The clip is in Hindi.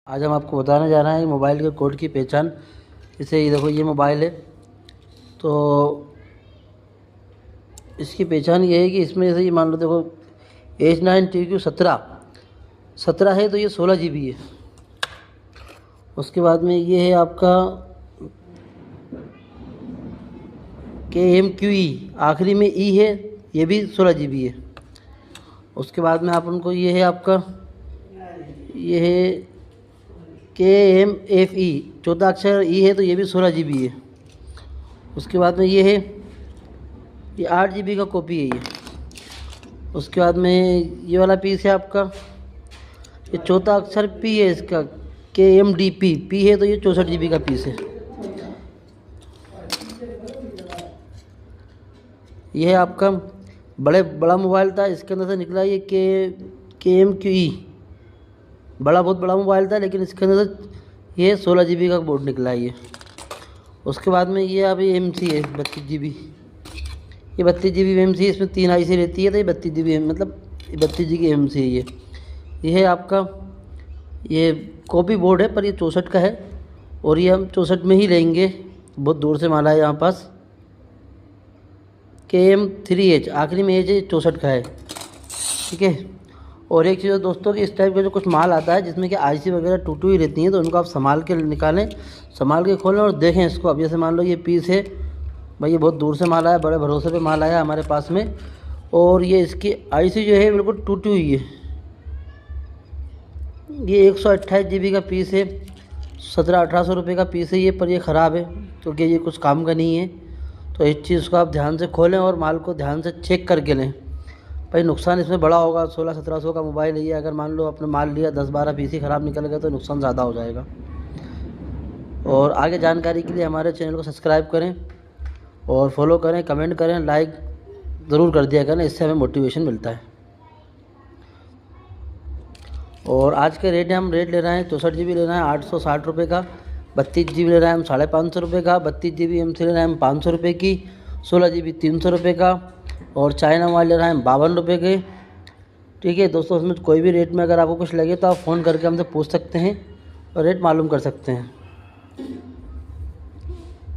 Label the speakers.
Speaker 1: आज हम आपको बताने जा रहे हैं मोबाइल के कोड की पहचान। इसे ये देखो, ये मोबाइल है तो इसकी पहचान ये है कि इसमें जैसे ये मान लो, देखो H9TQ17 है तो ये 16 GB है। उसके बाद में ये है आपका KMQE, आखिरी में E है, ये भी 16 GB है। उसके बाद में आप उनको ये है आपका, ये है KMFE, चौथा अक्षर E है तो ये भी 16 GB है। उसके बाद में ये है, ये 8 GB का कॉपी है ये। उसके बाद में ये वाला पीस है आपका, ये चौथा अक्षर P है इसका, KMDP, P है तो ये 64 GB का पीस है। ये है आपका बड़ा मोबाइल था, इसके अंदर से निकला ये KMQE, बहुत बड़ा मोबाइल था, लेकिन इसके अंदर से ये 16 GB का बोर्ड निकला है ये। उसके बाद में ये अभी MC है 32 GB, ये 32 GB MC है, इसमें 3 IC रहती है तो ये 32 GB मतलब 32 GB MC है ये है आपका। ये कॉपी बोर्ड है पर ये 64 का है और ये हम 64 में ही लेंगे, बहुत दूर से माल है यहाँ पास। KM3H, आखिरी में H है, 64 का है, ठीक है। और एक चीज़ दोस्तों कि इस टाइप का जो कुछ माल आता है जिसमें कि IC वगैरह टूटी हुई रहती हैं, तो उनको आप संभाल के निकालें, संभाल के खोलें और देखें इसको। अब जैसे मान लो ये पीस है भाई, ये बहुत दूर से माल आया, बड़े भरोसे पे माल आया हमारे पास में, और ये इसकी IC जो है बिल्कुल टूटी हुई है। ये 128 GB का पीस है, 1700-1800 रुपये का पीस है ये, पर ये ख़राब है क्योंकि ये कुछ काम का नहीं है। तो इस चीज़ को आप ध्यान से खोलें और माल को ध्यान से चेक करके लें भाई, नुकसान इसमें बड़ा होगा। 1600-1700 का मोबाइल है ये, अगर मान लो आपने माल लिया 10-12 पीस ही ख़राब निकल गए तो नुकसान ज़्यादा हो जाएगा। और आगे जानकारी के लिए हमारे चैनल को सब्सक्राइब करें और फॉलो करें, कमेंट करें, लाइक ज़रूर कर दिया करें, इससे हमें मोटिवेशन मिलता है। और आज के रेट हम ले रहे हैं 64 GB ले रहे हैं 860 रुपये का, 32 GB ले रहे हैं हम 550 रुपये का, 32 GB MC ले रहे हैं हम 500 रुपये की, 16 GB 300 रुपये का, और चाइना मोबाइल ले रहे हैं हम 52 रुपये के, ठीक है दोस्तों। उसमें कोई भी रेट में अगर आपको कुछ लगे तो आप फ़ोन करके हमसे पूछ सकते हैं और रेट मालूम कर सकते हैं।